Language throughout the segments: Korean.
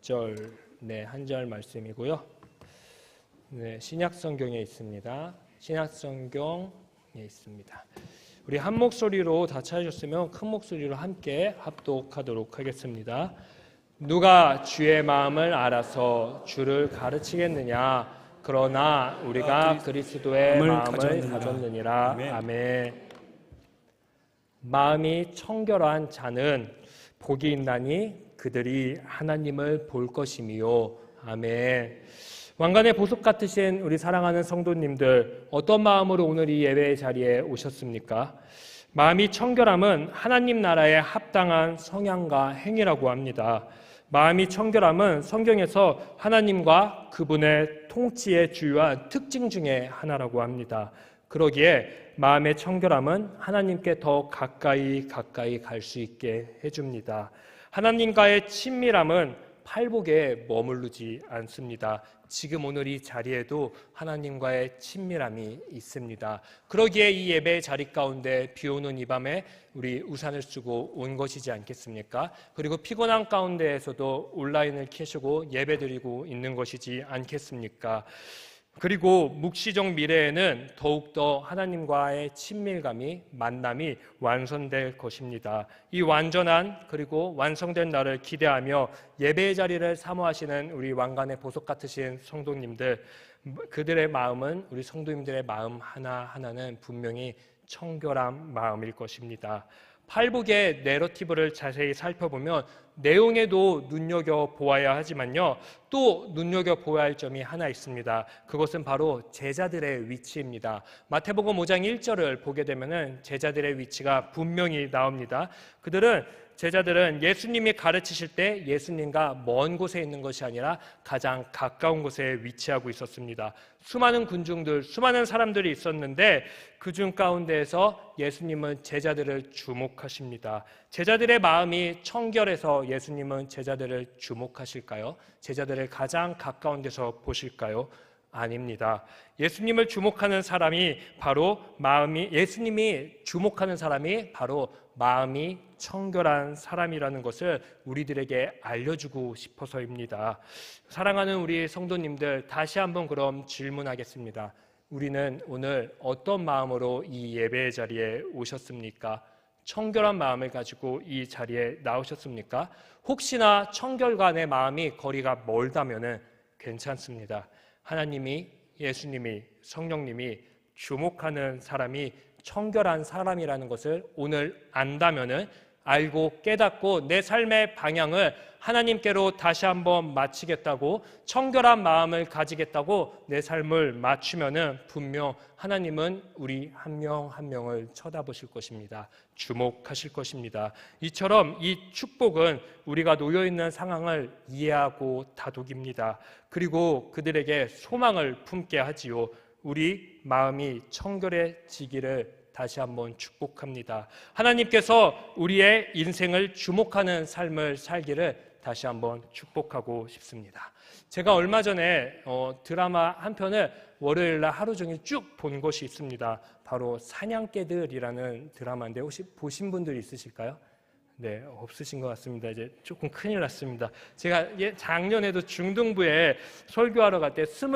1절, 한 절 말씀이고요. 신약 성경에 있습니다. 신약 성경에 있습니다. 우리 한 목소리로 다 찾으셨으면 큰 목소리로 함께 합독하도록 하겠습니다. 누가 주의 마음을 알아서 주를 가르치겠느냐? 그러나 우리가 그리스도의 마음을 가졌느니라. 아멘. 마음이 청결한 자는 복이 있나니 그들이 하나님을 볼 것이미요. 아멘. 왕관의 보석 같으신 우리 사랑하는 성도님들, 어떤 마음으로 오늘 이 예배의 자리에 오셨습니까? 마음이 청결함은 하나님 나라에 합당한 성향과 행위라고 합니다. 마음이 청결함은 성경에서 하나님과 그분의 통치의 주요한 특징 중에 하나라고 합니다. 그러기에 마음의 청결함은 하나님께 더 가까이 갈 수 있게 해줍니다. 하나님과의 친밀함은 팔복에 머무르지 않습니다. 지금 오늘 이 자리에도 하나님과의 친밀함이 있습니다. 그러기에 이 예배의 자리 가운데 비 오는 이 밤에 우리 우산을 쓰고 온 것이지 않겠습니까? 그리고 피곤한 가운데에서도 온라인을 켜시고 예배드리고 있는 것이지 않겠습니까? 그리고 묵시적 미래에는 더욱더 하나님과의 친밀감이, 만남이 완성될 것입니다. 이 완전한 그리고 완성된 날을 기대하며 예배의 자리를 사모하시는 우리 왕관의 보석 같으신 성도님들, 그들의 마음은, 우리 성도님들의 마음 하나하나는 분명히 청결한 마음일 것입니다. 팔복의 내러티브를 자세히 살펴보면 내용에도 눈여겨보아야 하지만요, 또 눈여겨보아야 할 점이 하나 있습니다. 그것은 바로 제자들의 위치입니다. 마태복음 5장 1절을 보게 되면 제자들의 위치가 분명히 나옵니다. 제자들은 예수님이 가르치실 때 예수님과 먼 곳에 있는 것이 아니라 가장 가까운 곳에 위치하고 있었습니다. 수많은 군중들, 수많은 사람들이 있었는데 그중 가운데에서 예수님은 제자들을 주목하십니다. 제자들의 마음이 청결해서 예수님은 제자들을 주목하실까요? 제자들을 가장 가까운 데서 보실까요? 아닙니다. 예수님이 주목하는 사람이 바로 마음이 청결한 사람이라는 것을 우리들에게 알려주고 싶어서입니다. 사랑하는 우리 성도님들, 다시 한번 그럼 질문하겠습니다. 우리는 오늘 어떤 마음으로 이 예배의 자리에 오셨습니까? 청결한 마음을 가지고 이 자리에 나오셨습니까? 혹시나 청결과 내 마음이 거리가 멀다면 괜찮습니다. 하나님이, 예수님이, 성령님이 주목하는 사람이 청결한 사람이라는 것을 오늘 안다면은, 알고 깨닫고 내 삶의 방향을 하나님께로 다시 한번 맞추겠다고, 청결한 마음을 가지겠다고 내 삶을 맞추면은 분명 하나님은 우리 한 명 한 명을 쳐다보실 것입니다. 주목하실 것입니다. 이처럼 이 축복은 우리가 놓여있는 상황을 이해하고 다독입니다. 그리고 그들에게 소망을 품게 하지요. 우리 마음이 청결해지기를 다시 한번 축복합니다. 하나님께서 우리의 인생을 주목하는 삶을 살기를 다시 한번 축복하고 싶습니다. 제가 얼마 전에 드라마 한 편을 월요일날 하루 종일 쭉 본 것이 있습니다. 바로 사냥개들이라는 드라마인데 혹시 보신 분들 있으실까요? 네, 없으신 것 같습니다. 이제 조금 큰일 났습니다. 제가 작년에도 중등부에 설교하러 갈 때 25,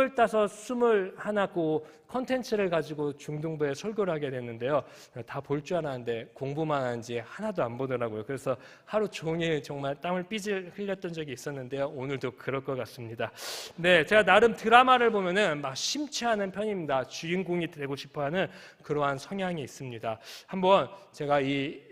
21고 컨텐츠를 가지고 중등부에 설교를 하게 됐는데요. 다 볼 줄 알았는데 공부만 하는지 하나도 안 보더라고요. 그래서 하루 종일 정말 땀을 삐질 흘렸던 적이 있었는데요. 오늘도 그럴 것 같습니다. 네, 제가 나름 드라마를 보면은 막 심취하는 편입니다. 주인공이 되고 싶어하는 그러한 성향이 있습니다. 한번 제가 이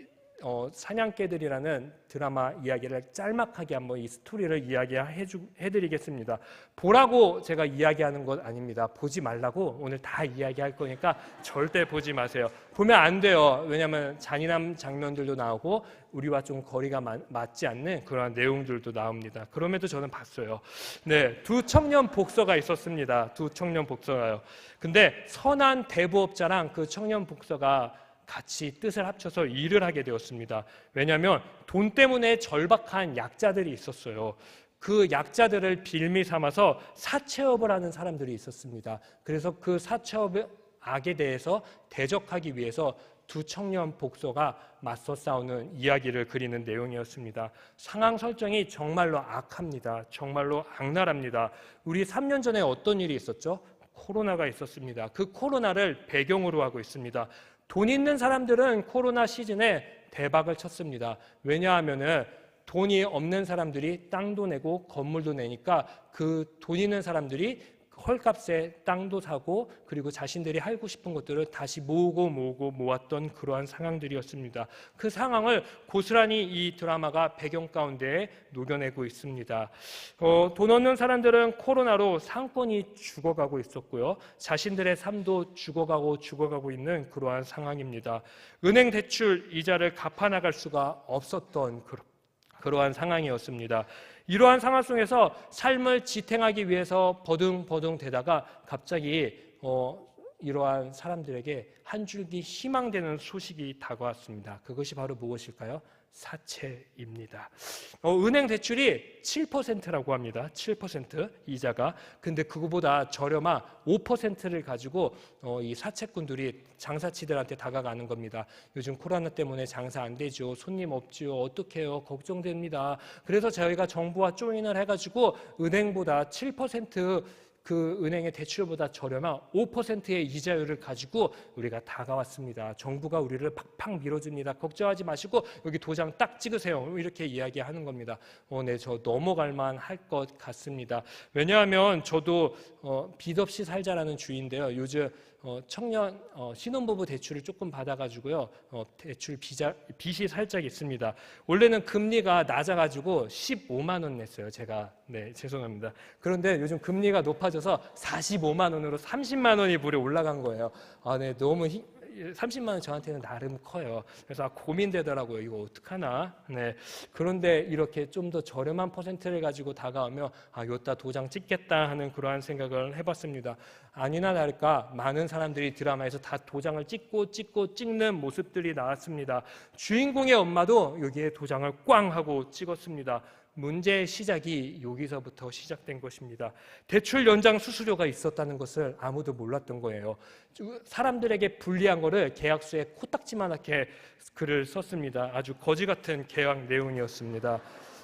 사냥개들이라는 드라마 이야기를 짤막하게 한번 이 스토리를 이야기해드리겠습니다. 보라고 제가 이야기하는 것 아닙니다. 보지 말라고 오늘 다 이야기할 거니까 절대 보지 마세요. 보면 안 돼요. 왜냐하면 잔인한 장면들도 나오고 우리와 좀 거리가 맞지 않는 그런 내용들도 나옵니다. 그럼에도 저는 봤어요. 네, 두 청년 복서가 있었습니다. 두 청년 복서가요. 근데 선한 대부업자랑 그 청년 복서가 같이 뜻을 합쳐서 일을 하게 되었습니다. 왜냐하면 돈 때문에 절박한 약자들이 있었어요. 그 약자들을 빌미 삼아서 사채업을 하는 사람들이 있었습니다. 그래서 그 사채업의 악에 대해서 대적하기 위해서 두 청년 복서가 맞서 싸우는 이야기를 그리는 내용이었습니다. 상황 설정이 정말로 악합니다. 정말로 악랄합니다. 우리 3년 전에 어떤 일이 있었죠? 코로나가 있었습니다. 그 코로나를 배경으로 하고 있습니다. 돈 있는 사람들은 코로나 시즌에 대박을 쳤습니다. 왜냐하면은 돈이 없는 사람들이 땅도 내고 건물도 내니까 그 돈 있는 사람들이 헐값에 땅도 사고 그리고 자신들이 하고 싶은 것들을 다시 모으고 모았던 그러한 상황들이었습니다. 그 상황을 고스란히 이 드라마가 배경 가운데 녹여내고 있습니다. 돈 없는 사람들은 코로나로 상권이 죽어가고 있었고요. 자신들의 삶도 죽어가고 있는 그러한 상황입니다. 은행 대출 이자를 갚아나갈 수가 없었던 그러한 상황이었습니다. 이러한 상황 속에서 삶을 지탱하기 위해서 버둥버둥 대다가 갑자기 이러한 사람들에게 한 줄기 희망되는 소식이 다가왔습니다. 그것이 바로 무엇일까요? 사채입니다. 은행 대출이 7%라고 합니다. 7% 이자가. 근데 그거보다 저렴한 5%를 가지고 이 사채꾼들이 장사치들한테 다가가는 겁니다. 요즘 코로나 때문에 장사 안 되죠. 손님 없죠. 어떡해요? 걱정됩니다. 그래서 저희가 정부와 조인을 해가지고 은행보다 7% 그 은행의 대출보다 저렴한 5%의 이자율을 가지고 우리가 다가왔습니다. 정부가 우리를 팍팍 밀어줍니다. 걱정하지 마시고 여기 도장 딱 찍으세요. 이렇게 이야기하는 겁니다. 네, 저 넘어갈 만할 것 같습니다. 왜냐하면 저도 빚 없이 살자라는 주의인데요. 요즘 청년 신혼부부 대출을 조금 받아가지고요. 대출 빚이 살짝 있습니다. 원래는 금리가 낮아가지고 15만 원 냈어요. 제가. 네, 죄송합니다. 그런데 요즘 금리가 높아져서 45만 원으로 30만 원이 무려 올라간 거예요. 네, 너무 30만 원 저한테는 나름 커요. 그래서 고민되더라고요. 이거 어떡하나. 네. 그런데 이렇게 좀 더 저렴한 퍼센트를 가지고 다가오면 요따 도장 찍겠다 하는 그러한 생각을 해봤습니다. 아니나 다를까 많은 사람들이 드라마에서 다 도장을 찍는 모습들이 나왔습니다. 주인공의 엄마도 여기에 도장을 꽝 하고 찍었습니다. 문제의 시작이 여기서부터 시작된 것입니다. 대출 연장 수수료가 있었다는 것을 아무도 몰랐던 거예요. 사람들에게 불리한 거를 계약서에 코딱지만하게 글을 썼습니다. 아주 거지 같은 계약 내용이었습니다.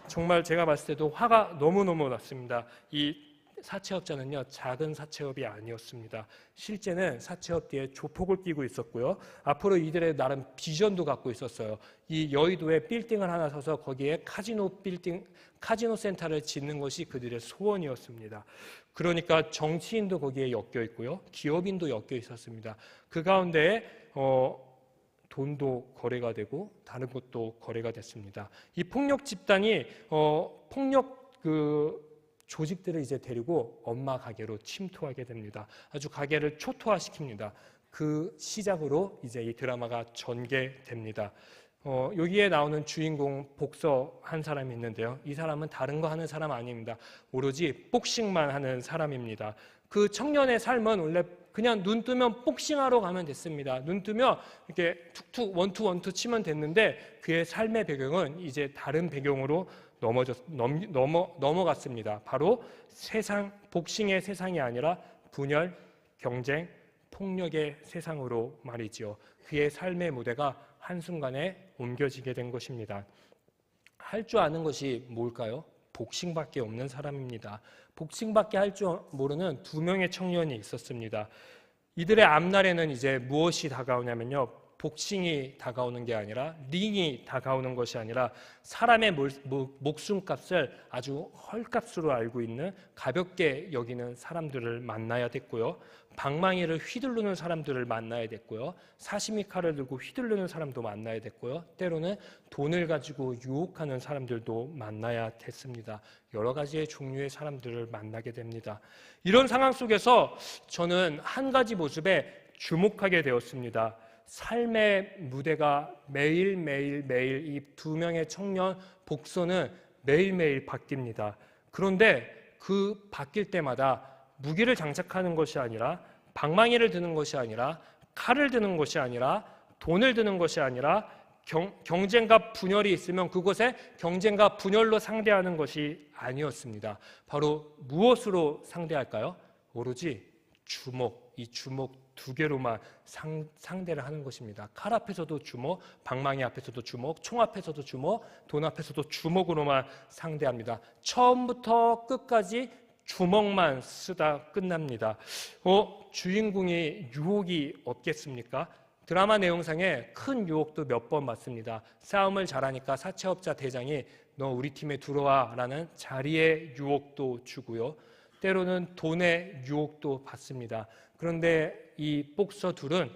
정말 제가 봤을 때도 화가 너무너무 났습니다. 이 사채업자는요, 작은 사채업이 아니었습니다. 실제는 사채업 뒤에 조폭을 끼고 있었고요. 앞으로 이들의 나름 비전도 갖고 있었어요. 이 여의도에 빌딩을 하나 사서 거기에 카지노 센터를 짓는 것이 그들의 소원이었습니다. 그러니까 정치인도 거기에 엮여 있고요. 기업인도 엮여 있었습니다. 그 가운데 돈도 거래가 되고 다른 것도 거래가 됐습니다. 이 폭력 집단이 조직들을 이제 데리고 엄마 가게로 침투하게 됩니다. 아주 가게를 초토화시킵니다. 그 시작으로 이제 이 드라마가 전개됩니다. 여기에 나오는 주인공 복서 한 사람이 있는데요. 이 사람은 다른 거 하는 사람 아닙니다. 오로지 복싱만 하는 사람입니다. 그 청년의 삶은 원래 그냥 눈 뜨면 복싱하러 가면 됐습니다. 눈 뜨면 이렇게 툭툭 원투 치면 됐는데 그의 삶의 배경은 이제 다른 배경으로 넘어갔습니다. 바로 복싱의 세상이 아니라 분열, 경쟁, 폭력의 세상으로 말이지요. 그의 삶의 무대가 한순간에 옮겨지게 된 것입니다. 할 줄 아는 것이 뭘까요? 복싱밖에 없는 사람입니다. 복싱밖에 할 줄 모르는 2명의 청년이 있었습니다. 이들의 앞날에는 이제 무엇이 다가오냐면요. 복싱이 다가오는 게 아니라 링이 다가오는 것이 아니라 사람의 목숨값을 아주 헐값으로 알고 있는 가볍게 여기는 사람들을 만나야 됐고요. 방망이를 휘두르는 사람들을 만나야 됐고요. 사시미 칼을 들고 휘두르는 사람도 만나야 됐고요. 때로는 돈을 가지고 유혹하는 사람들도 만나야 됐습니다. 여러 가지의 종류의 사람들을 만나게 됩니다. 이런 상황 속에서 저는 한 가지 모습에 주목하게 되었습니다. 삶의 무대가 매일 이 2명의 청년 복서는 매일매일 바뀝니다. 그런데 그 바뀔 때마다 무기를 장착하는 것이 아니라 방망이를 드는 것이 아니라 칼을 드는 것이 아니라 돈을 드는 것이 아니라 경쟁과 분열이 있으면 그곳에 경쟁과 분열로 상대하는 것이 아니었습니다. 바로 무엇으로 상대할까요? 오로지 주먹, 이 주먹 두 개로만 상대를 하는 것입니다. 칼 앞에서도 주먹, 방망이 앞에서도 주먹, 총 앞에서도 주먹, 돈 앞에서도 주먹으로만 상대합니다. 처음부터 끝까지 주먹만 쓰다 끝납니다. 주인공이 유혹이 없겠습니까? 드라마 내용상에 큰 유혹도 몇 번 받습니다. 싸움을 잘하니까 사채업자 대장이 너 우리 팀에 들어와 라는 자리의 유혹도 주고요. 때로는 돈의 유혹도 받습니다. 그런데 이 복서 둘은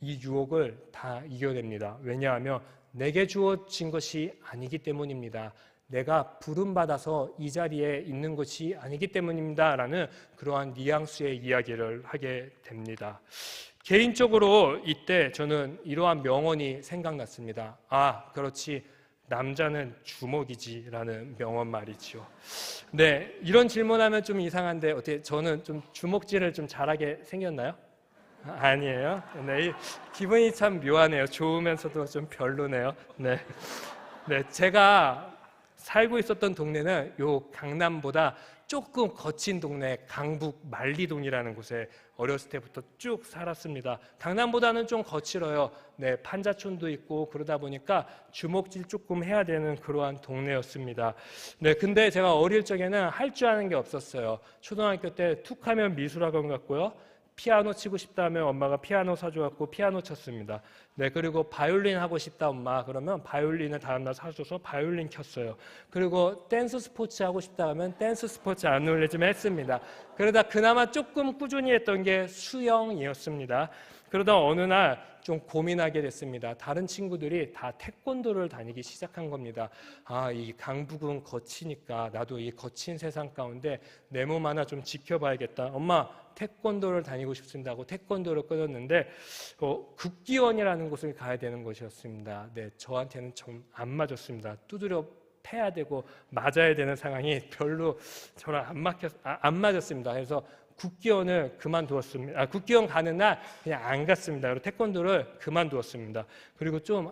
이 유혹을 다 이겨냅니다. 왜냐하면 내게 주어진 것이 아니기 때문입니다. 내가 부름받아서 이 자리에 있는 것이 아니기 때문입니다. 라는 그러한 뉘앙스의 이야기를 하게 됩니다. 개인적으로 이때 저는 이러한 명언이 생각났습니다. 아, 그렇지. 남자는 주먹이지 라는 명언 말이죠. 네, 이런 질문하면 좀 이상한데 어떻게 저는 좀 주먹질을 좀 잘하게 생겼나요? 아니에요. 네, 기분이 참 묘하네요. 좋으면서도 좀 별로네요. 네, 제가 살고 있었던 동네는 요 강남보다 조금 거친 동네 강북 만리동이라는 곳에 어렸을 때부터 쭉 살았습니다. 강남보다는 좀 거칠어요. 네, 판자촌도 있고 그러다 보니까 주먹질 조금 해야 되는 그러한 동네였습니다. 네, 근데 제가 어릴 적에는 할 줄 아는 게 없었어요. 초등학교 때 툭하면 미술학원 갔고요. 피아노 치고 싶다 하면 엄마가 피아노 사줘갖고 피아노 쳤습니다. 네, 그리고 바이올린 하고 싶다 엄마 그러면 바이올린을 다음날 사줘서 바이올린 켰어요. 그리고 댄스 스포츠 하고 싶다 하면 댄스 스포츠 안 올래 좀 했습니다. 그러다 그나마 조금 꾸준히 했던 게 수영이었습니다. 그러다 어느 날 좀 고민하게 됐습니다. 다른 친구들이 다 태권도를 다니기 시작한 겁니다. 아, 이 강북은 거치니까 나도 이 거친 세상 가운데 내 몸 하나 좀 지켜봐야겠다. 엄마, 태권도를 다니고 싶습니다 하고 태권도를 끊었는데 국기원이라는 곳을 가야 되는 것이었습니다. 네, 저한테는 좀 안 맞았습니다. 두드려 패야 되고 맞아야 되는 상황이 별로 저랑 안 맞았습니다. 그래서 국기원을 그만두었습니다. 국기원 가는 날 그냥 안 갔습니다. 그리고 태권도를 그만두었습니다. 그리고 좀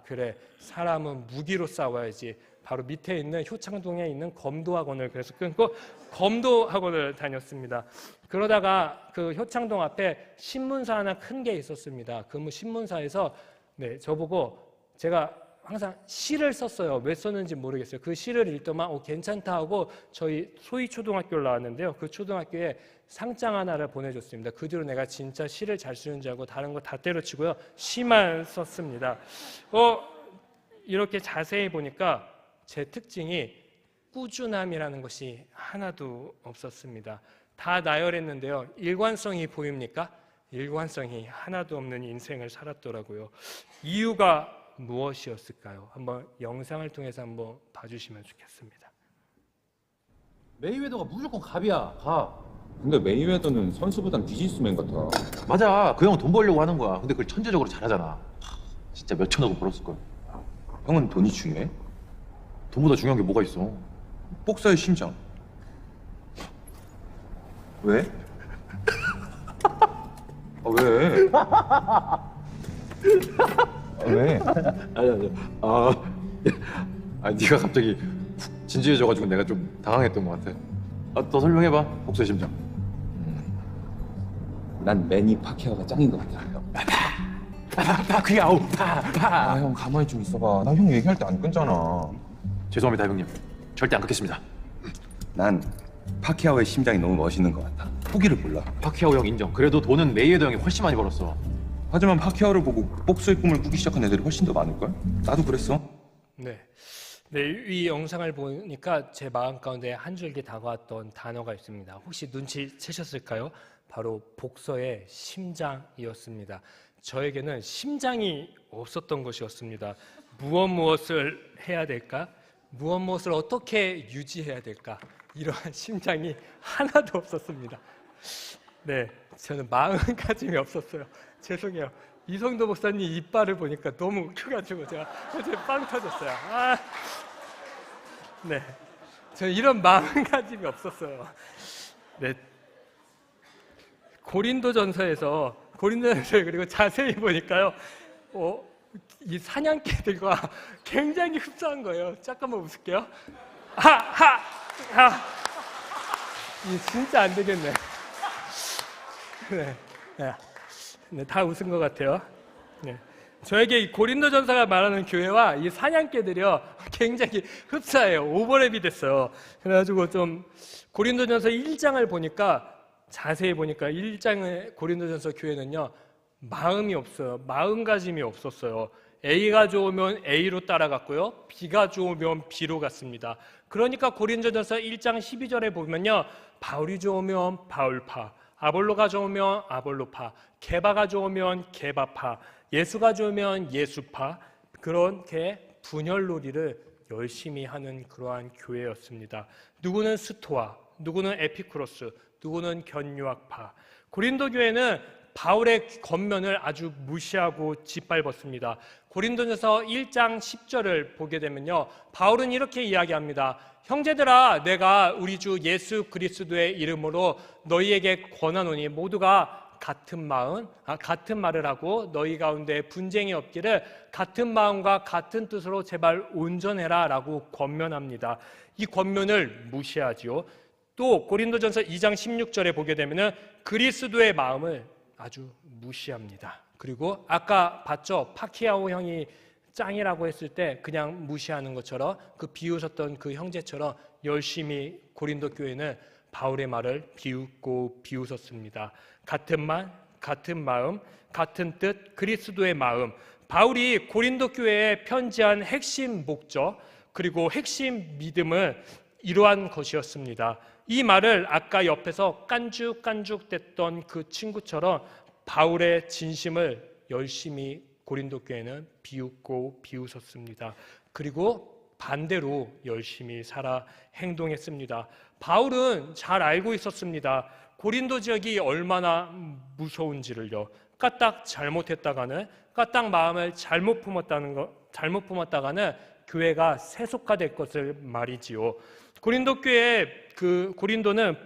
그래 사람은 무기로 싸워야지. 바로 밑에 있는 효창동에 있는 검도학원을 그래서 끊고 검도학원을 다녔습니다. 그러다가 그 효창동 앞에 신문사 하나 큰 게 있었습니다. 그 신문사에서 저보고 제가 항상 시를 썼어요. 왜 썼는지 모르겠어요. 그 시를 읽더만 괜찮다 하고 저희 소희초등학교를 나왔는데요. 그 초등학교에 상장 하나를 보내줬습니다. 그 뒤로 내가 진짜 시를 잘 쓰는 줄 알고 다른 거 다 때려치고요. 시만 썼습니다. 이렇게 자세히 보니까 제 특징이 꾸준함이라는 것이 하나도 없었습니다. 다 나열했는데요. 일관성이 보입니까? 일관성이 하나도 없는 인생을 살았더라고요. 이유가 무엇이었을까요? 한번 영상을 통해서 한번 봐주시면 좋겠습니다. 메이웨더가 무조건 갑이야. 갑. 근데 메이웨더는 선수보단 비즈니스맨 같아. 맞아. 그 형은 돈 벌려고 하는 거야. 근데 그걸 천재적으로 잘하잖아. 진짜 몇 천억은 벌었을 거야. 형은 돈이 중요해? 돈보다 중요한 게 뭐가 있어? 복서의 심장. 왜? 왜? 왜? 아니. 네가 갑자기 훅 진지해져가지고 내가 좀 당황했던 것 같아. 더 설명해봐. 복수의 심장. 난 매니 파키아오가 짱인 것 같아. 파키아오. 형 가만히 좀 있어봐. 나 형 얘기할 때 안 끊잖아. 죄송합니다, 형님. 절대 안 끊겠습니다. 난 파키아오의 심장이 너무 멋있는 것 같아. 포기를 몰라. 파키아오 형 인정. 그래도 돈은 메이웨더 형이 훨씬 많이 벌었어. 하지만 파키아오를 보고 복수의 꿈을 꾸기 시작한 애들이 훨씬 더 많을걸? 나도 그랬어. 네, 이 영상을 보니까 제 마음 가운데 한 줄기 다가왔던 단어가 있습니다. 혹시 눈치채셨을까요? 바로 복서의 심장이었습니다. 저에게는 심장이 없었던 것이었습니다. 무엇을 해야 될까? 무엇을 어떻게 유지해야 될까? 이러한 심장이 하나도 없었습니다. 네, 저는 마음가짐이 없었어요. 죄송해요. 이성도 목사님 이빨을 보니까 너무 웃겨가지고 제가 어제 빵 터졌어요. 네, 저 이런 마음가짐이 없었어요. 네, 고린도전서에서 그리고 자세히 보니까요, 이 사냥개들과 굉장히 흡사한 거예요. 잠깐만 웃을게요. 이 진짜 안 되겠네. 네. 네, 다 웃은 것 같아요. 네. 저에게 이 고린도전서가 말하는 교회와 이 사냥개들이요 굉장히 흡사해요. 오버랩이 됐어요. 그래가지고 좀 고린도전서 1장을 보니까 자세히 보니까 1장의 고린도전서 교회는요 마음이 없어요. 마음가짐이 없었어요. A가 좋으면 A로 따라갔고요, B가 좋으면 B로 갔습니다. 그러니까 고린도전서 1장 12절에 보면요, 바울이 좋으면 바울파, 아볼로가 좋으면 아볼로파, 게바가 좋으면 게바파, 예수가 좋으면 예수파, 그렇게 분열놀이를 열심히 하는 그러한 교회였습니다. 누구는 스토아, 누구는 에피쿠로스, 누구는 견유학파. 고린도 교회는 바울의 겉면을 아주 무시하고 짓밟았습니다. 고린도전서 1장 10절을 보게 되면요, 바울은 이렇게 이야기합니다. 형제들아, 내가 우리 주 예수 그리스도의 이름으로 너희에게 권하노니 모두가 같은 말을 하고 너희 가운데 분쟁이 없기를 같은 마음과 같은 뜻으로 제발 온전해라 라고 권면합니다. 이 권면을 무시하지요. 또 고린도전서 2장 16절에 보게 되면 그리스도의 마음을 아주 무시합니다. 그리고 아까 봤죠? 파키아오 형이 짱이라고 했을 때 그냥 무시하는 것처럼, 그 비웃었던 그 형제처럼 열심히 고린도 교회는 바울의 말을 비웃고 비웃었습니다. 같은 말, 같은 마음, 같은 뜻, 그리스도의 마음. 바울이 고린도 교회에 편지한 핵심 목적 그리고 핵심 믿음은 이러한 것이었습니다. 이 말을 아까 옆에서 깐죽깐죽댔던 그 친구처럼 바울의 진심을 열심히 고린도 교회는 비웃고 비웃었습니다. 그리고 반대로 열심히 살아 행동했습니다. 바울은 잘 알고 있었습니다. 고린도 지역이 얼마나 무서운지를요. 까딱 잘못했다가는, 까딱 마음을 잘못 품었다가는 교회가 세속화될 것을 말이지요. 고린도 고린도는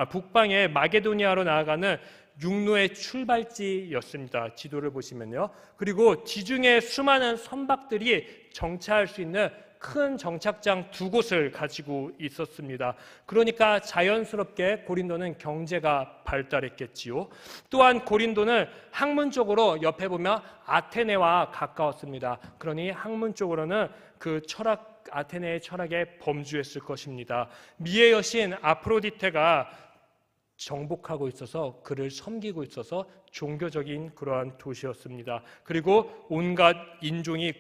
북방의 마게도니아로 나아가는 육로의 출발지였습니다. 지도를 보시면요. 그리고 지중해 수많은 선박들이 정차할 수 있는 큰 정착장 2곳을 가지고 있었습니다. 그러니까 자연스럽게 고린도는 경제가 발달했겠지요. 또한 고린도는 학문적으로 옆에 보면 아테네와 가까웠습니다. 그러니 학문적으로는 아테네의 철학에 범주했을 것입니다. 미의 여신 아프로디테가 정복하고 있어서 그를 섬기고 있어서 종교적인 그러한 도시였습니다. 그리고 온갖 인종이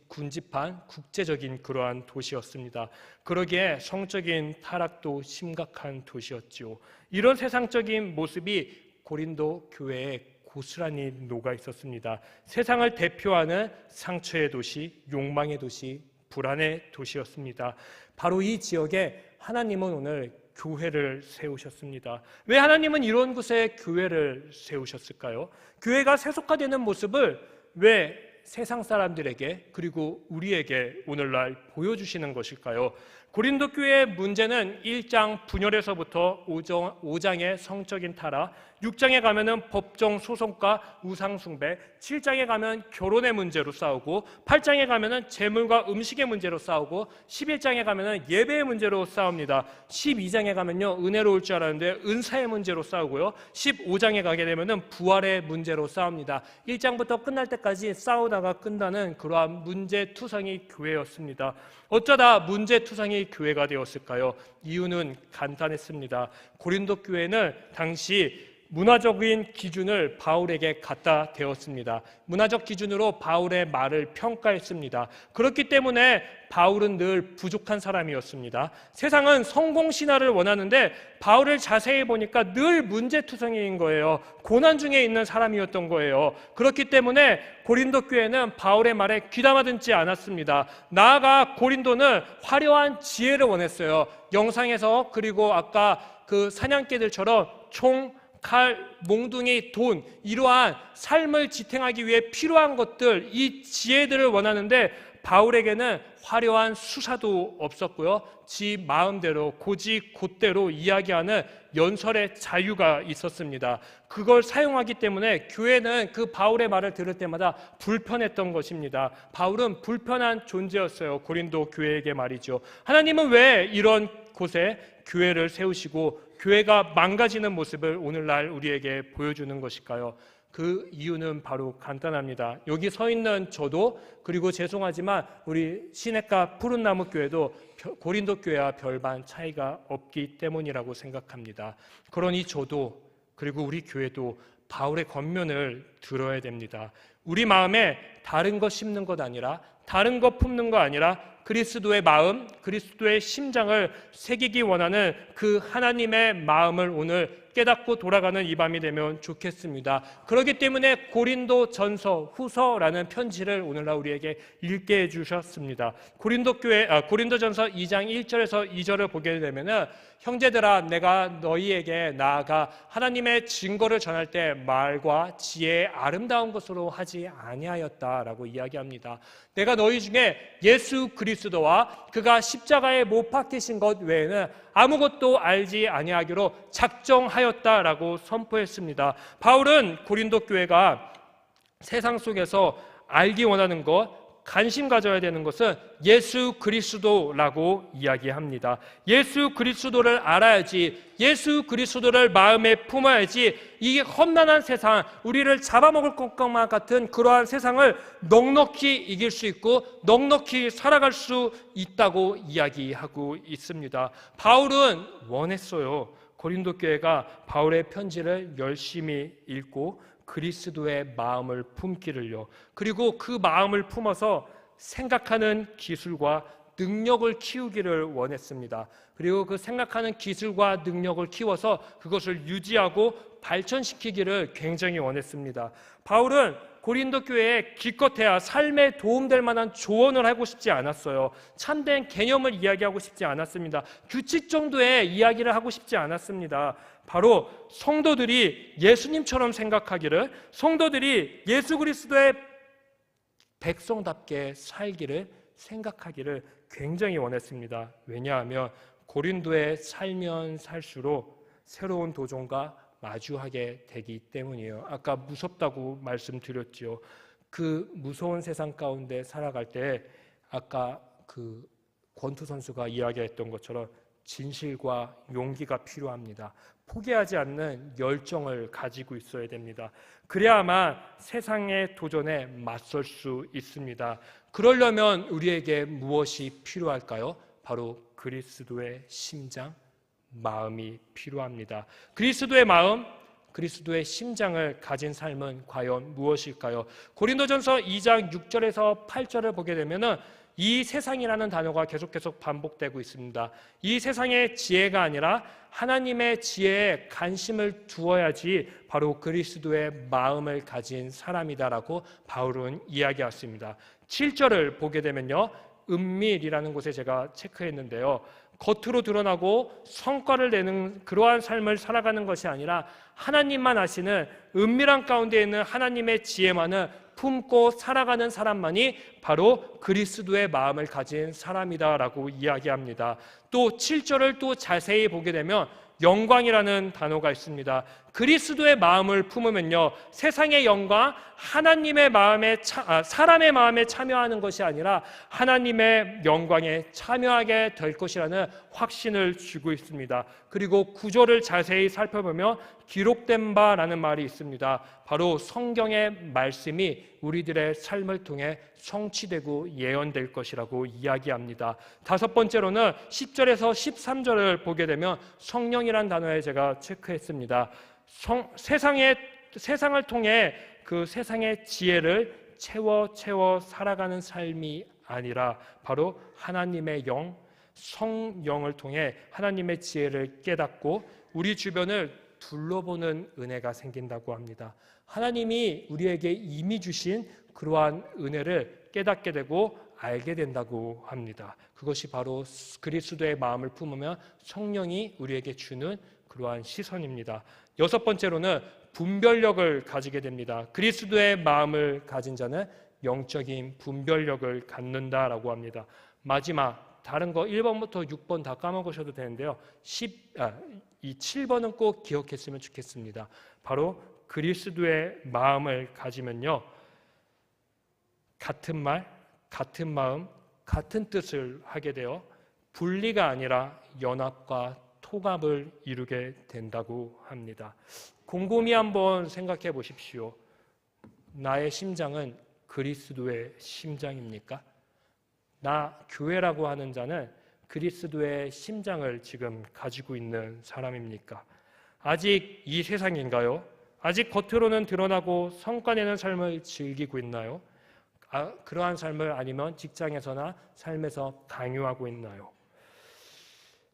군집한 국제적인 그러한 도시였습니다. 그러기에 성적인 타락도 심각한 도시였지요. 이런 세상적인 모습이 고린도 교회에 고스란히 녹아 있었습니다. 세상을 대표하는 상처의 도시, 욕망의 도시, 불안의 도시였습니다. 바로 이 지역에 하나님은 오늘 교회를 세우셨습니다. 왜 하나님은 이런 곳에 교회를 세우셨을까요? 교회가 세속화되는 모습을 왜 세상 사람들에게 그리고 우리에게 오늘날 보여주시는 것일까요? 고린도 교회의 문제는 1장 분열에서부터 5장의 성적인 타락, 6장에 가면은 법정 소송과 우상 숭배, 7장에 가면 결혼의 문제로 싸우고, 8장에 가면은 재물과 음식의 문제로 싸우고, 11장에 가면은 예배의 문제로 싸웁니다. 12장에 가면요 은혜로울 줄 알았는데 은사의 문제로 싸우고요, 15장에 가게 되면은 부활의 문제로 싸웁니다. 1장부터 끝날 때까지 싸우다가 끝나는 그러한 문제투성이 교회였습니다. 어쩌다 문제투성이 교회가 되었을까요? 이유는 간단했습니다. 고린도 교회는 당시 문화적인 기준을 바울에게 갖다 대었습니다. 문화적 기준으로 바울의 말을 평가했습니다. 그렇기 때문에 바울은 늘 부족한 사람이었습니다. 세상은 성공 신화를 원하는데 바울을 자세히 보니까 늘 문제투성이인 거예요. 고난 중에 있는 사람이었던 거예요. 그렇기 때문에 고린도 교회는 바울의 말에 귀담아듣지 않았습니다. 나아가 고린도는 화려한 지혜를 원했어요. 영상에서, 그리고 아까 그 사냥개들처럼 총, 칼, 몽둥이, 돈, 이러한 삶을 지탱하기 위해 필요한 것들, 이 지혜들을 원하는데 바울에게는 화려한 수사도 없었고요, 지 마음대로 곧대로 이야기하는 연설의 자유가 있었습니다. 그걸 사용하기 때문에 교회는 그 바울의 말을 들을 때마다 불편했던 것입니다. 바울은 불편한 존재였어요. 고린도 교회에게 말이죠. 하나님은 왜 이런 곳에 교회를 세우시고 교회가 망가지는 모습을 오늘날 우리에게 보여주는 것일까요? 그 이유는 바로 간단합니다. 여기 서 있는 저도, 그리고 죄송하지만 우리 시냇가 푸른나무 교회도 고린도 교회와 별반 차이가 없기 때문이라고 생각합니다. 그러니 저도, 그리고 우리 교회도 바울의 권면을 들어야 됩니다. 우리 마음에 다른 거 심는 것 아니라, 다른 거 품는 거 아니라 그리스도의 마음, 그리스도의 심장을 새기기 원하는 그 하나님의 마음을 오늘 깨닫고 돌아가는 이 밤이 되면 좋겠습니다. 그렇기 때문에 고린도 전서, 후서라는 편지를 오늘날 우리에게 읽게 해주셨습니다. 고린도 전서 2장 1절에서 2절을 보게 되면은, 형제들아, 내가 너희에게 나아가 하나님의 증거를 전할 때 말과 지혜의 아름다운 것으로 하지 아니하였다라고 이야기합니다. 내가 너희 중에 예수 그리스도와 그가 십자가에 못 박히신 것 외에는 아무것도 알지 아니하기로 작정하였다라고 선포했습니다. 바울은 고린도 교회가 세상 속에서 알기 원하는 것, 관심 가져야 되는 것은 예수 그리스도라고 이야기합니다. 예수 그리스도를 알아야지, 예수 그리스도를 마음에 품어야지 이 험난한 세상, 우리를 잡아먹을 것만 같은 그러한 세상을 넉넉히 이길 수 있고 넉넉히 살아갈 수 있다고 이야기하고 있습니다. 바울은 원했어요. 고린도 교회가 바울의 편지를 열심히 읽고 그리스도의 마음을 품기를요. 그리고 그 마음을 품어서 생각하는 기술과 능력을 키우기를 원했습니다. 그리고 그 생각하는 기술과 능력을 키워서 그것을 유지하고 발전시키기를 굉장히 원했습니다. 바울은 고린도 교회에 기껏해야 삶에 도움될 만한 조언을 하고 싶지 않았어요. 참된 개념을 이야기하고 싶지 않았습니다. 규칙 정도의 이야기를 하고 싶지 않았습니다. 바로 성도들이 예수님처럼 생각하기를, 성도들이 예수 그리스도의 백성답게 살기를 생각하기를 굉장히 원했습니다. 왜냐하면 고린도에 살면 살수록 새로운 도전과 마주하게 되기 때문이에요. 아까 무섭다고 말씀드렸죠. 그 무서운 세상 가운데 살아갈 때 아까 그 권투 선수가 이야기했던 것처럼 진실과 용기가 필요합니다. 포기하지 않는 열정을 가지고 있어야 됩니다. 그래야만 세상의 도전에 맞설 수 있습니다. 그러려면 우리에게 무엇이 필요할까요? 바로 그리스도의 심장, 마음이 필요합니다. 그리스도의 마음, 그리스도의 심장을 가진 삶은 과연 무엇일까요? 고린도전서 2장 6절에서 8절을 보게 되면은 이 세상이라는 단어가 계속 반복되고 있습니다. 이 세상의 지혜가 아니라 하나님의 지혜에 관심을 두어야지 바로 그리스도의 마음을 가진 사람이다라고 바울은 이야기했습니다. 7절을 보게 되면요, 은밀이라는 곳에 제가 체크했는데요, 겉으로 드러나고 성과를 내는 그러한 삶을 살아가는 것이 아니라 하나님만 아시는 은밀한 가운데 있는 하나님의 지혜만을 품고 살아가는 사람만이 바로 그리스도의 마음을 가진 사람이다라고 이야기합니다. 또 7절을 또 자세히 보게 되면 영광이라는 단어가 있습니다. 그리스도의 마음을 품으면요, 세상의 영광, 하나님의 마음에 사람의 마음에 참여하는 것이 아니라 하나님의 영광에 참여하게 될 것이라는 확신을 주고 있습니다. 그리고 구절을 자세히 살펴보면 기록된 바라는 말이 있습니다. 바로 성경의 말씀이 우리들의 삶을 통해 성취되고 예언될 것이라고 이야기합니다. 다섯 번째로는 10절에서 13절을 보게 되면 성령이라는 단어에 제가 체크했습니다. 세상을 통해 그 세상의 지혜를 채워 살아가는 삶이 아니라 바로 하나님의 영, 성령을 통해 하나님의 지혜를 깨닫고 우리 주변을 둘러보는 은혜가 생긴다고 합니다. 하나님이 우리에게 이미 주신 그러한 은혜를 깨닫게 되고 알게 된다고 합니다. 그것이 바로 그리스도의 마음을 품으면 성령이 우리에게 주는 그러한 시선입니다. 여섯 번째로는 분별력을 가지게 됩니다. 그리스도의 마음을 가진 자는 영적인 분별력을 갖는다라고 합니다. 마지막 다른 거 1번부터 6번 다 까먹으셔도 되는데요, 이 7번은 꼭 기억했으면 좋겠습니다. 바로 그리스도의 마음을 가지면요, 같은 말, 같은 마음, 같은 뜻을 하게 되어 분리가 아니라 연합과 통합을 이루게 된다고 합니다. 곰곰이 한번 생각해 보십시오. 나의 심장은 그리스도의 심장입니까? 나 교회라고 하는 자는 그리스도의 심장을 지금 가지고 있는 사람입니까? 아직 이 세상인가요? 아직 겉으로는 드러나고 성과 내는 삶을 즐기고 있나요? 그러한 삶을 아니면 직장에서나 삶에서 강요하고 있나요?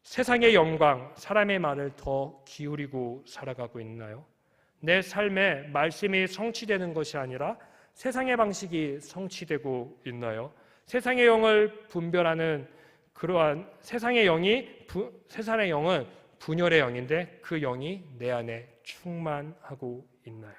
세상의 영광, 사람의 말을 더 기울이고 살아가고 있나요? 내 삶에 말씀이 성취되는 것이 아니라 세상의 방식이 성취되고 있나요? 세상의 영을 분별하는 그러한 세상의 영은 분열의 영인데 그 영이 내 안에 충만하고 있나요?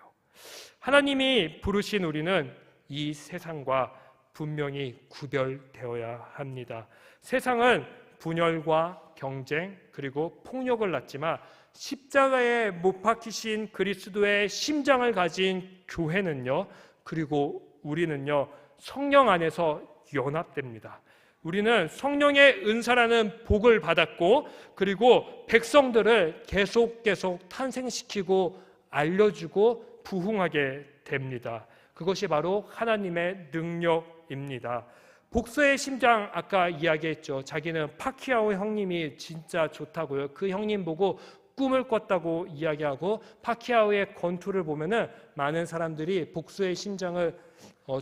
하나님이 부르신 우리는 이 세상과 분명히 구별되어야 합니다. 세상은 분열과 경쟁 그리고 폭력을 낳지만 십자가에 못 박히신 그리스도의 심장을 가진 교회는요, 그리고 우리는요, 성령 안에서 연합됩니다. 우리는 성령의 은사라는 복을 받았고, 그리고 백성들을 계속 탄생시키고 알려주고 부흥하게 됩니다. 그것이 바로 하나님의 능력입니다. 복서의 심장, 아까 이야기했죠. 자기는 파키아오 형님이 진짜 좋다고요. 그 형님 보고 꿈을 꿨다고 이야기하고, 파키아오의 권투를 보면은 많은 사람들이 복서의 심장을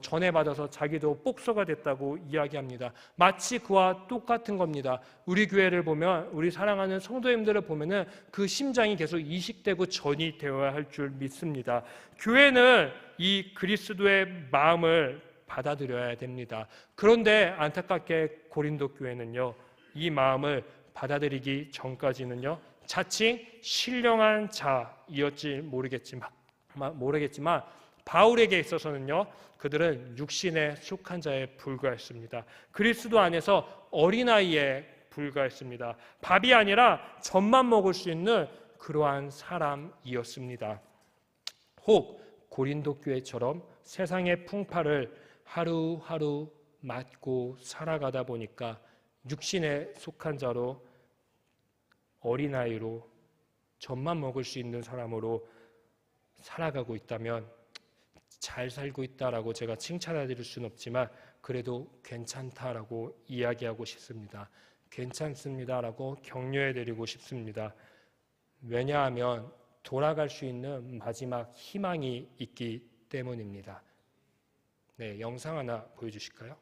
전해받아서 자기도 복서가 됐다고 이야기합니다. 마치 그와 똑같은 겁니다. 우리 교회를 보면, 우리 사랑하는 성도님들을 보면은 그 심장이 계속 이식되고 전이 되어야 할 줄 믿습니다. 교회는 이 그리스도의 마음을 받아들여야 됩니다. 그런데 안타깝게 고린도 교회는요, 이 마음을 받아들이기 전까지는요, 자칭 신령한 자이었지 모르겠지만 바울에게 있어서는요, 그들은 육신에 속한 자에 불과했습니다. 그리스도 안에서 어린아이에 불과했습니다. 밥이 아니라 젖만 먹을 수 있는 그러한 사람이었습니다. 혹 고린도 교회처럼 세상의 풍파를 하루하루 맞고 살아가다 보니까 육신에 속한 자로, 어린아이로, 젖만 먹을 수 있는 사람으로 살아가고 있다면, 잘 살고 있다라고 제가 칭찬해드릴 수는 없지만 그래도 괜찮다라고 이야기하고 싶습니다. 괜찮습니다라고 격려해드리고 싶습니다. 왜냐하면 돌아갈 수 있는 마지막 희망이 있기 때문입니다. 네, 영상 하나 보여주실까요?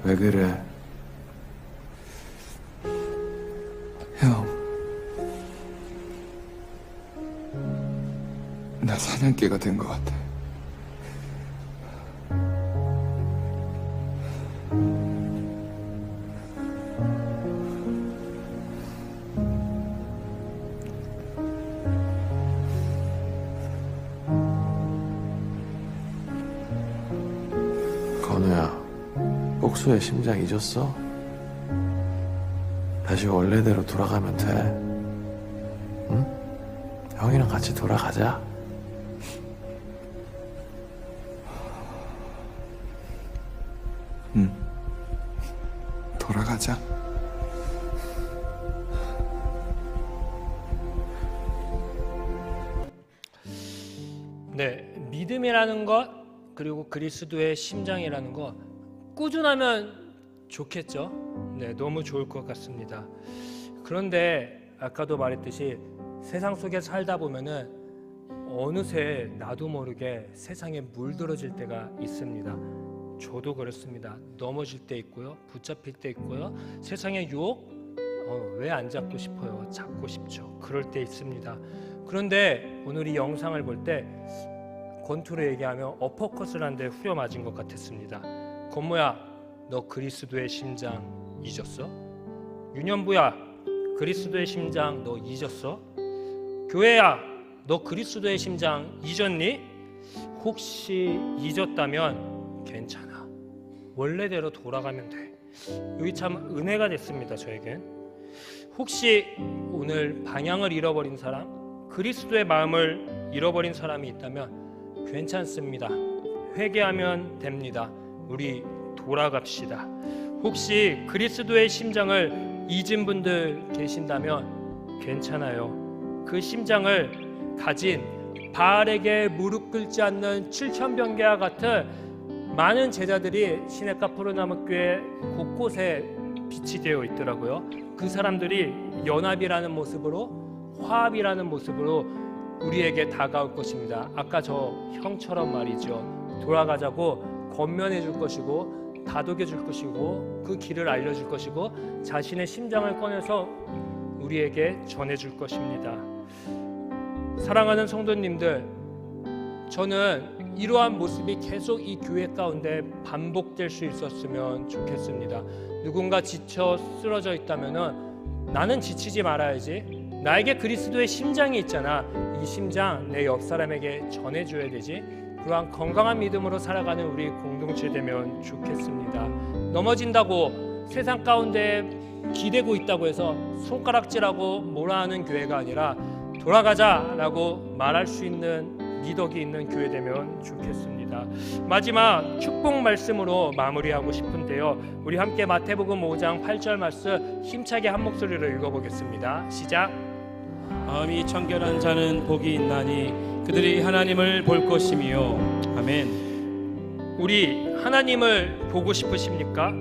왜 그래? 형, 나 사냥개가 된 것 같아. 건우야, 복수의 심장 잊었어? 다시 원래대로 돌아가면 돼. 응? 형이랑 같이 돌아가자. 응, 돌아가자. 네, 믿음이라는 것, 그리고 그리스도의 심장이라는 것, 꾸준하면 좋겠죠. 네, 너무 좋을 것 같습니다. 그런데 아까도 말했듯이 세상 속에 살다 보면은 어느새 나도 모르게 세상에 물들어질 때가 있습니다. 저도 그렇습니다. 넘어질 때 있고요, 붙잡힐 때 있고요, 세상의 유혹, 왜 안 잡고 싶어요? 잡고 싶죠. 그럴 때 있습니다. 그런데 오늘 이 영상을 볼 때 권투로 얘기하면 어퍼컷을 한 대 후려맞은 것 같았습니다. 건모야, 너 그리스도의 심장 잊었어? 윤현부야, 그리스도의 심장 너 잊었어? 교회야, 너 그리스도의 심장 잊었니? 혹시 잊었다면 괜찮아. 원래대로 돌아가면 돼. 여기 참 은혜가 됐습니다, 저에겐. 혹시 오늘 방향을 잃어버린 사람, 그리스도의 마음을 잃어버린 사람이 있다면 괜찮습니다. 회개하면 됩니다. 우리 돌아갑시다. 혹시 그리스도의 심장을 잊은 분들 계신다면 괜찮아요. 그 심장을 가진 바알에게 무릎 꿇지 않는 7,000병기와 같은 많은 제자들이 시냇가 푸른나무교회 곳곳에 비치되어 있더라고요. 그 사람들이 연합이라는 모습으로, 화합이라는 모습으로 우리에게 다가올 것입니다. 아까 저 형처럼 말이죠. 돌아가자고 권면해 줄 것이고 다독여 줄 것이고 그 길을 알려줄 것이고 자신의 심장을 꺼내서 우리에게 전해줄 것입니다. 사랑하는 성도님들, 저는 이러한 모습이 계속 이 교회 가운데 반복될 수 있었으면 좋겠습니다. 누군가 지쳐 쓰러져 있다면은 나는 지치지 말아야지. 나에게 그리스도의 심장이 있잖아. 이 심장 내 옆 사람에게 전해줘야 되지. 그러한 건강한 믿음으로 살아가는 우리 공동체 되면 좋겠습니다. 넘어진다고 세상 가운데 기대고 있다고 해서 손가락질하고 뭐라 하는 교회가 아니라 돌아가자라고 말할 수 있는 미덕이 있는 교회 되면 좋겠습니다. 마지막 축복 말씀으로 마무리하고 싶은데요. 우리 함께 마태복음 5장 8절 말씀 힘차게 한 목소리로 읽어보겠습니다. 시작. 마음이 청결한 자는 복이 있나니 그들이 하나님을 볼 것이며. 아멘. 우리 하나님을 보고 싶으십니까?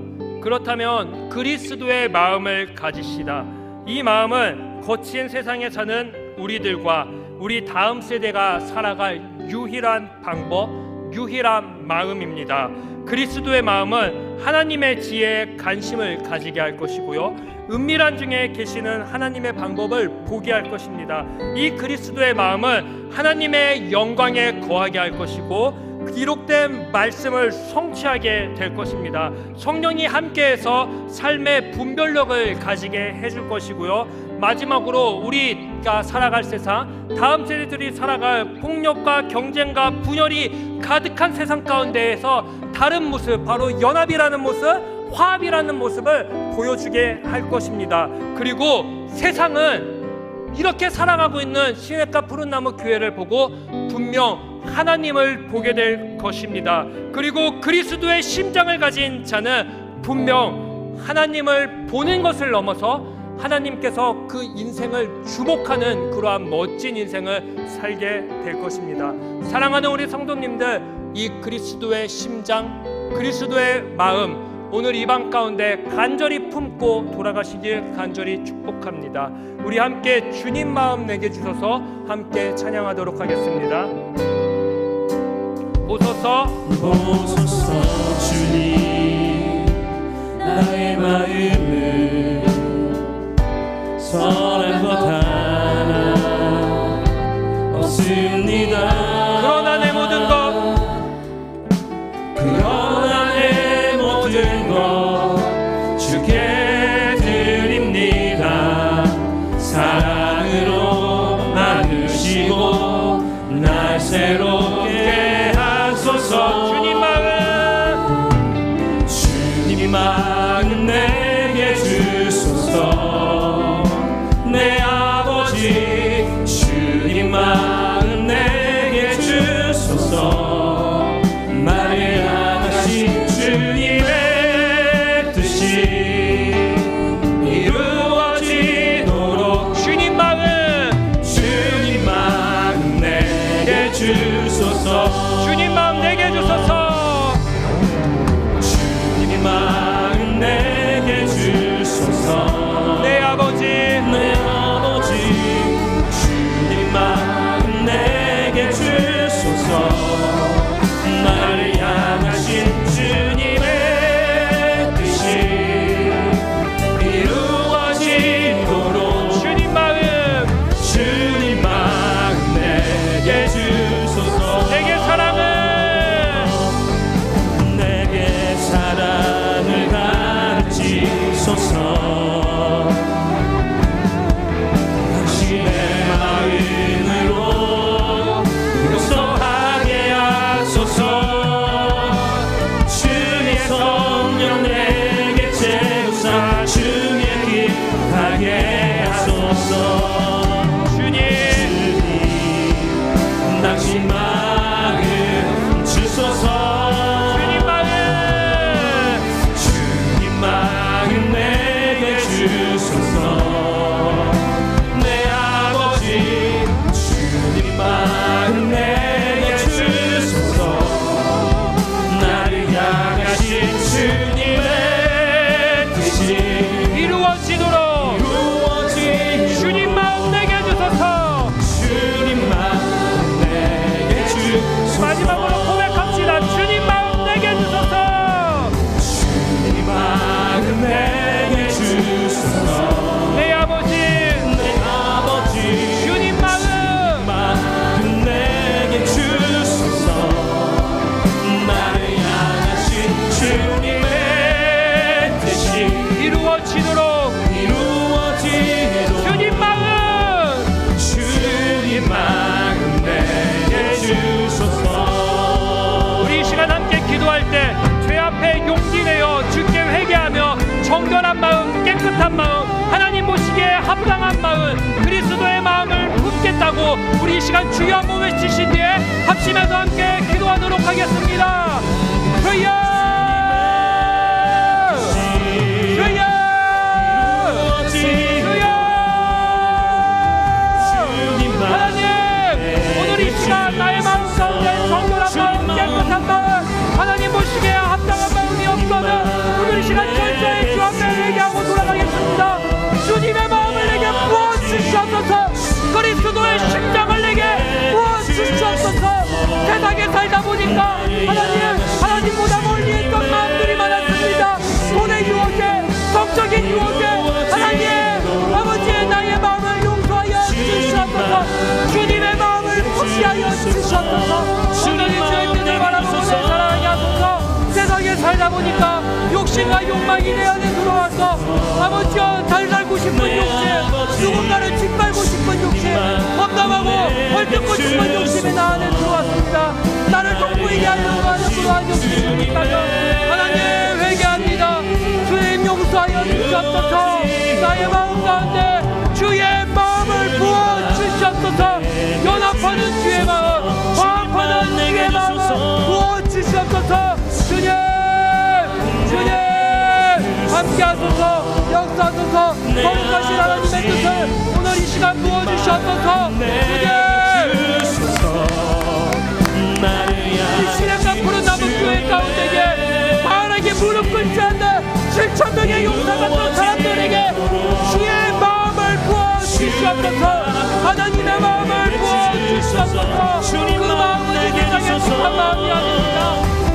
그렇다면 그리스도의 마음을 가지시다. 이 마음은 거친 세상에 사는 우리들과 우리 다음 세대가 살아갈 유일한 방법, 유일한 마음입니다. 그리스도의 마음은 하나님의 지혜에 관심을 가지게 할 것이고요, 은밀한 중에 계시는 하나님의 방법을 보게 할 것입니다. 이 그리스도의 마음은 하나님의 영광에 거하게 할 것이고 기록된 말씀을 성취하게 될 것입니다. 성령이 함께해서 삶의 분별력을 가지게 해줄 것이고요, 마지막으로 우리가 살아갈 세상, 다음 세대들이 살아갈 폭력과 경쟁과 분열이 가득한 세상 가운데에서 다른 모습, 바로 연합이라는 모습, 화합이라는 모습을 보여주게 할 것입니다. 그리고 세상은 이렇게 살아가고 있는 시냇가 푸른나무 교회를 보고 분명 하나님을 보게 될 것입니다. 그리고 그리스도의 심장을 가진 자는 분명 하나님을 보는 것을 넘어서 하나님께서 그 인생을 주목하는 그러한 멋진 인생을 살게 될 것입니다. 사랑하는 우리 성도님들, 이 그리스도의 심장, 그리스도의 마음, 오늘 이 방 가운데 간절히 품고 돌아가시길 간절히 축복합니다. 우리 함께 주님 마음 내게 주셔서 함께 찬양하도록 하겠습니다. 보소서 주님, 나의 마음을 선한 것 하나 없습니다. 그러나 내 모든 것, 그러나 내 모든 것 주께 드립니다. 사랑으로 나누시고 날 새롭게 하소서. 주님 마음 내게 주소서. 내 아버지, 주님 마음 내게 주소서. 나를 향하신 주님의 뜻이 이루어지도록 주님 마음 내게 주소서. 주님 마음 내게 주소서. 주님 마음 내게 주소서. 내 아버지, 주님 마음 내게 주소서. 나를 향하신 주님의 뜻이 이루어지도록 주님 마음 내게 주소서. 내게 사랑을 가르치소서. 당신의 마음으로 용서하게 하소서. 주의 성령 내게 채우사 주의 기하게 하소서. 주님 당신 마음 주소서. 주님 마음 내게 주소서. 주여 한번 외치신 뒤에 합심해서 함께 기도하도록 하겠습니다. 주여! 주여! 주여! 하나님, 오늘 이 시간 나의 마음 가운데 정결한 마음, 깨끗한 마음, 하나님 보시기에 합당한 마음이 없거든 오늘 이 시간 철저히 주 앞에 회개하고 돌아가겠습니다. 주님의 마음을 내게 부어주시옵소서. 그리스도의 심장을 내게 부어주시옵소서. 세상에 살다 보니까 하나님보다 멀리 있던 마음들이 많았습니다. 돈의 유혹에, 성적인 유혹에 하나님 아버지의 나의 마음을 용서하여 주시옵소서. 주님의 마음을 푸시하여 주시옵소서. 오늘 이 주의 뜻을 바라보고 내 사랑하게 하소서. 세상에 살다 보니까 욕심과 욕망이 내 안에 들어와서 아버지여 잘 살고 싶은 욕심, 누군가를 짓밟고 싶은 욕심, 험담하고 헐뜯고 싶은 욕심이 나 안에 들어왔습니다. 나를 통보이게 하려고 하는 그러한 욕심이 있다면 하나님 회개합니다. 주님 용서하여 주시옵소서. 나의 마음 가운데 주의 마음을 부어주시옵소서. 연합하는 주의 마음, 화합하는 주의 마음을 부어주시옵소서. 주님 함께 하소서. 역사하소서. 거룩하신 하나님의 뜻을 오늘 이 시간 부어주시옵소서. 이 시련과 푸른 나무 교회 가운데에 바르게 무릎 꿇지 않는 7,000명의 용사 같은 사람들에게 주의 마음을 부어주시옵소서. 하나님의 마음을 부어주시옵소서. 그 마음은 이 세상의 착한 마음이 아닙니다.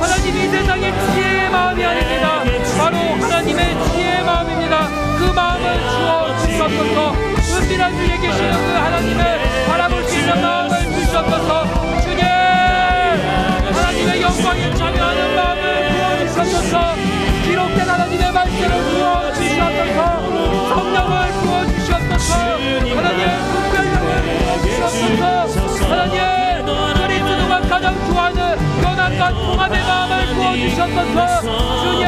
하나님 이 세상의 지혜의 마음이 아닙니다. 바로 하나님의 지혜의 마음입니다. 그 마음을 주어주시옵소서. 은밀한 주에 계시는 그 하나님의 바라볼 수 있는 마음을 주시옵소서. 주님 하나님의 영광에 참여하는 마음을 부어주시옵소서. 기록된 하나님의 말씀을 부어주시옵소서. 성령을 부어주시옵소서. 하나님 분별력을 부어주시옵소서. 하나님 그리스도가 가장 좋아하는 연합과 통합의 마음을 부어주시옵소서. 주님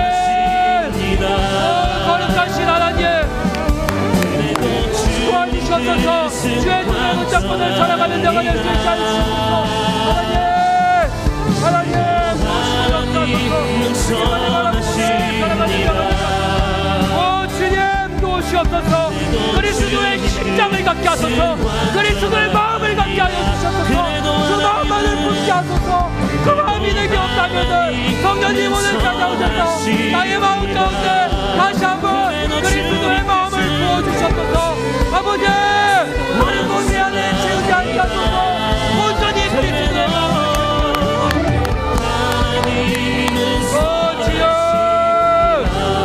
거룩하신 하나님 도와주시옵소서. 주의 눈을 붙잡고는 살아가는 자가 될 수 있지 않으시옵소서. 하나님 주님 도우시옵소서. 그리스도의 심장을 갖게 하소서. 그리스도의 마음을 갖게 하여 주시옵소서. 그 마음만을 붙게 하소서. 그 마음이 내게 없다면 성령님 오늘 찾아오셔서 나의 마음 가운데 다시 한번 그리스도의 마음을 부어주시옵소서. 아버지 우리 몸이 안에 채우지 않게 하소서. 온전히 그리스도의 마음을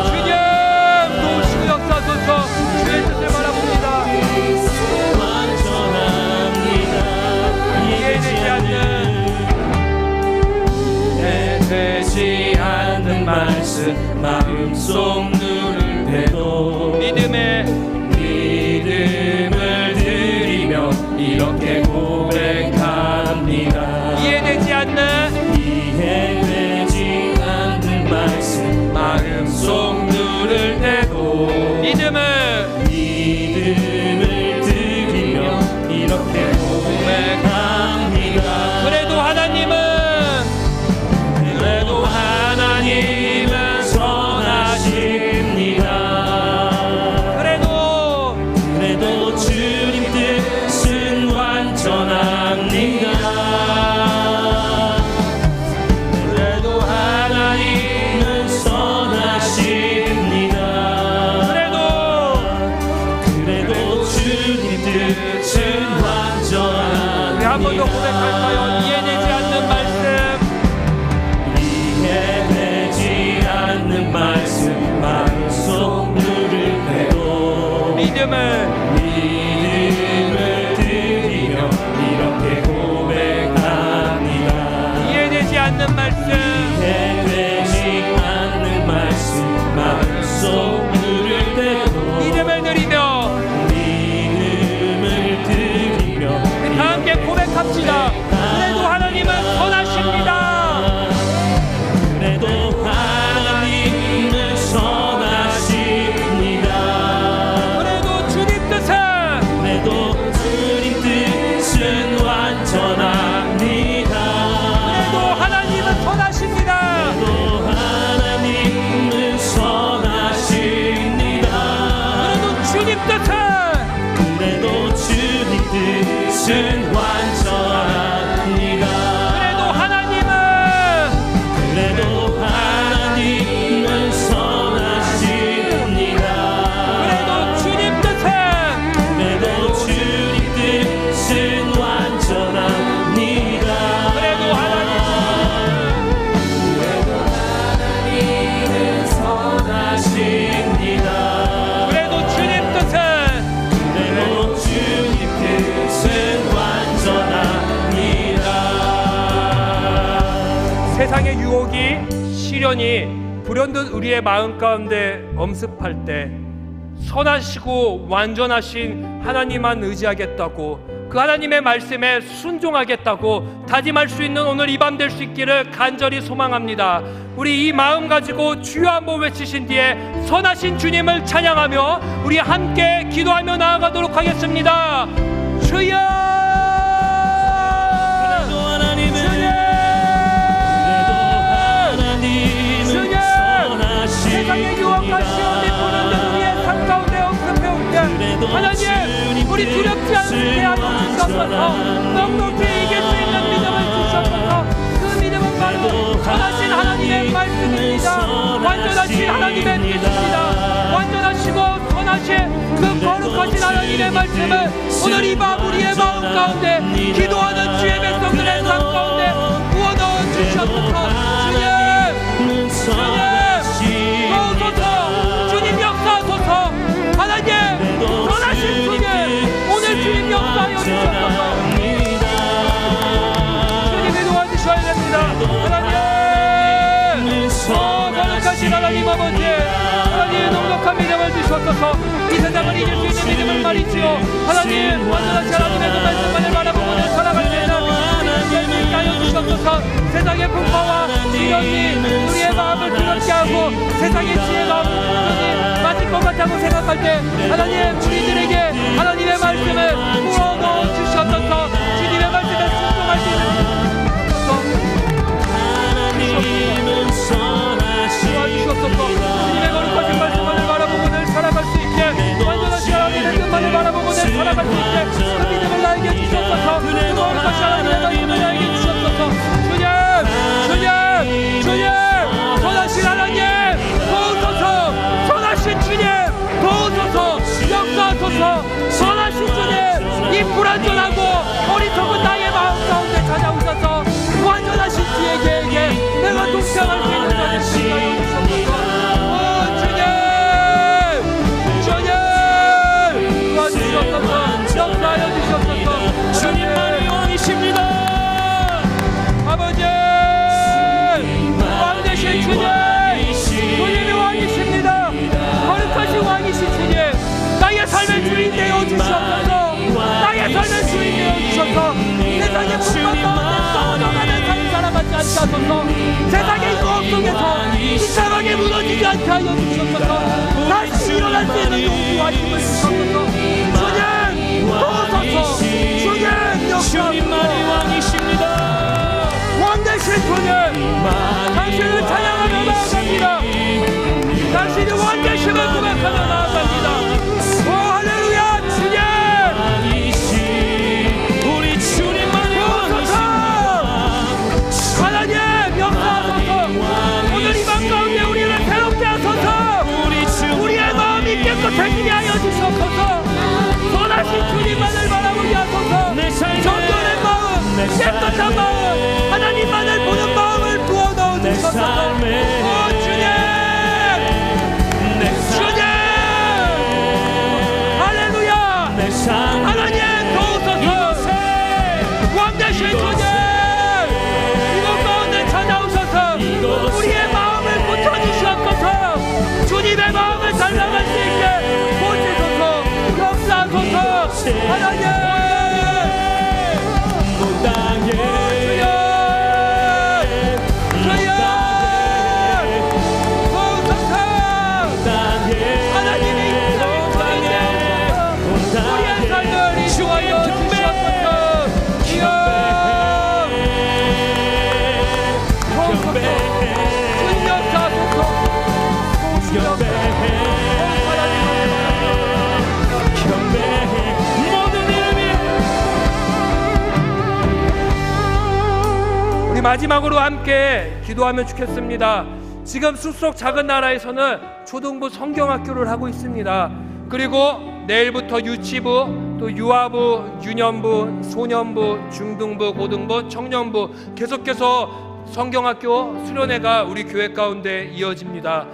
주님 도우시고 역사하소서. 주의 뜻을 바라봅니다. 되지 않는 말씀 마음속 눈을 대도 믿음을 드리며 이렇게 고백합니다. 이해되지 않는 말씀 마음속 눈을 대도 믿음을 드리며 이렇게 고백합니다. 그래도 하나님은 선하십니다. 그래도 주님 뜻은 완전합니다. 그래도 하나님은 선하십니다. 뜻은 완전합니다. 그래도 하나님은 선하십니다. 그래도 주님 뜻은 그래도 주님 뜻은 완전합니다. 그래도 하나님은 선하십니다. 그래도 주님 뜻은 그래도 주님 뜻은 완전합니다. 세상의 유혹이 시련이 불현듯 우리의 마음 가운데 엄습할 때 선하시고 완전하신 하나님만 의지하겠다고 그 하나님의 말씀에 순종하겠다고 다짐할 수 있는 오늘 이 밤 될 수 있기를 간절히 소망합니다. 우리 이 마음 가지고 주여 한번 외치신 뒤에 선하신 주님을 찬양하며 우리 함께 기도하며 나아가도록 하겠습니다. 주여! 그래도 하나님은 세상의 유혹과 시험이 부는데 우리의 삶 가운데 엄습해올 때 하나님 우리 두렵지 않게 하여 주시옵소서. 넉넉히 이길 수 있는 믿음을 주시옵소서. 그 믿음은 바로 선하신 하나님의 말씀입니다. 완전하신 하나님의 뜻입니다. 완전하시고 선하신 그 거룩하신 하나님의 말씀을 오늘 이 밤 우리의 마음 가운데 기도하는 주의 백성들의 삶 가운데 부어넣어 주시옵소서. 주님 도우소서. 주님 역사하소서. 하나님 선하신 주님 오늘 주님 역사하여 주시옵소서. 주님이 도와주셔야 됩니다. 하나님 거룩하신 하나님 아버지 하나님 넉넉한 믿음을 주시옵소서. 이 세상을 이길 수 있는 믿음을 말이지요. 하나님 완전하신 하나님의 그 말씀만을 바라보고 살아갈 수 있는 믿음을 하여 주시옵소서. 세상의 풍파와 시련이 우리의 마음을 두렵게 하고 세상의 지혜가 없는 맞을 것 같다고 생각할 때 하나님 우리들에게 하나님의 말씀을 불어넣어 주시옵소서. 주님의 말씀에 순종할 수 있는 도와주시옵소서. 주님의 거룩하신 말씀만을 바라보고 늘 살아갈 수 있게 완전하신 하나님의 뜻만을 바라보고 늘 살아갈 수 있게 그 믿음을 나에게 주시옵소서. 그 거룩하신 하나님의 말씀을 나에게 주시옵소서. 주님 선하신 하나님 도우소서. 선하신 주님 도우소서. 역사하소서. 선하신 주님 이 불완전하고 어리석은 나의 마음 가운데 찾아오셔서 완전하신 주의 계획에 내가 동참할 수 있는 자를 주시옵소서. 주님 도와주시옵소서. 역사하여 주시옵소서. 주님만이 왕이십니다. 아버지 왕 되신 주님 주님이 왕이십니다. 거룩하신 왕이신 주님 나의 삶의 주인 되어 주시옵소서. 나의 삶의 주인 되어 주셔서 세상의 풍파 가운데 떠나가는 삶을 살아가지 않게 하소서. 세상의 유혹 속에서 이상하게 무너지지 않게 하여 주시옵소서. 다시 일어날 수 있는 용기와 힘을 주시옵소서. 주님 도우소서. 주님 주님만이 역사하소서. 왕이십니다. 왕 되신 주님 당신을 찬양하며 나아갑니다. 당신이 왕 되심을 고백하며 나아갑니다. 오 할렐루야. 주님 우리 주님만이 도우소서. 하나님 역사하소서. 오늘 이 밤 가운데 우리를 새롭게 하소서. 우리의 마음이 깨끗해지게 하여 주시옵소서. 선하신 주님만을 바라보게 하소서. 정결의 마음 깨끗한 마음 하나님만을 보는 마음을 부어넣어 주소서. 마지막으로 함께 기도하면 좋겠습니다. 지금 숲속 작은 나라에서는 초등부 성경학교를 하고 있습니다. 그리고 내일부터 유치부, 또 유아부, 유년부, 소년부, 중등부, 고등부, 청년부 계속해서 성경학교 수련회가 우리 교회 가운데 이어집니다.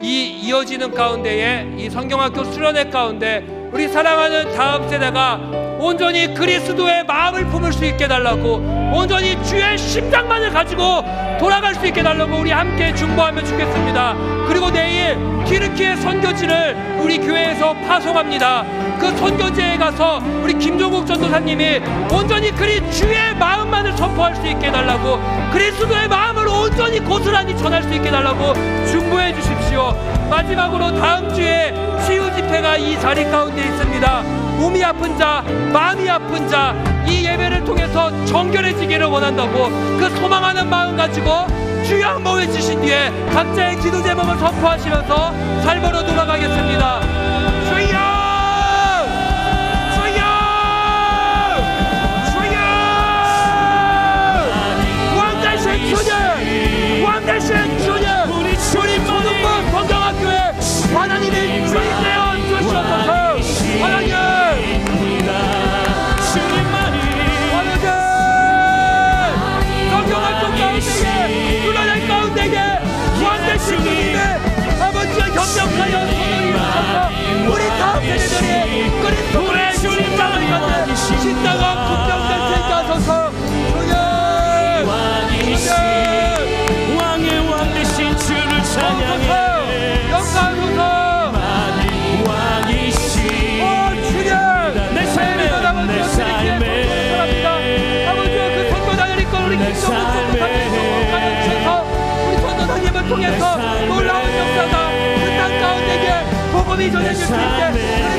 이 이어지는 가운데에 이 성경학교 수련회 가운데 우리 사랑하는 다음 세대가 온전히 그리스도의 마음을 품을 수 있게 달라고, 온전히 주의 심장만을 가지고 돌아갈 수 있게 달라고 우리 함께 중보하면 좋겠습니다. 그리고 내일 키르키의 선교지를 우리 교회에서 파송합니다. 그 선교지에 가서 우리 김종국 전도사님이 온전히 주의 마음만을 선포할 수 있게 해달라고, 그리스도의 마음을 온전히 고스란히 전할 수 있게 해달라고 중보해 주십시오. 마지막으로 다음 주에 치유 집회가 이 자리 가운데 있습니다. 몸이 아픈 자, 마음이 아픈 자, 이 예배를 통해서 정결해지기를 원한다고 그 소망하는 마음 가지고 주여 한번 외치신 뒤에 각자의 기도 제목을 선포하시면서 삶으로 돌아가겠습니다. 주여! 주여! 주여! 왕대신 주님! 왕대신 주님! 우리 초등부 성경학교에 하나님이 주인 되어 주시옵소서. 하나님! 성경학교 가운데에, 수련회 가운데에 왕대신 주님의 아버지와 협력하여 선언이 주셔서 우리 다음 세대들이 그리스도의 신장을 갖는 신자가 분명될 수 있게 하소서. 주님! 왕의 왕 되신 주를 찬양해. 영광하소서. 왕이시 내 삶에 내 삶에 아버지와 그 선교단을 이끌어 우리 김정국 전도사님을 가르쳐서 우리 전도사님을 통해서 놀라운 역사가 그 땅 가운데에 복음이 전해질 수 있게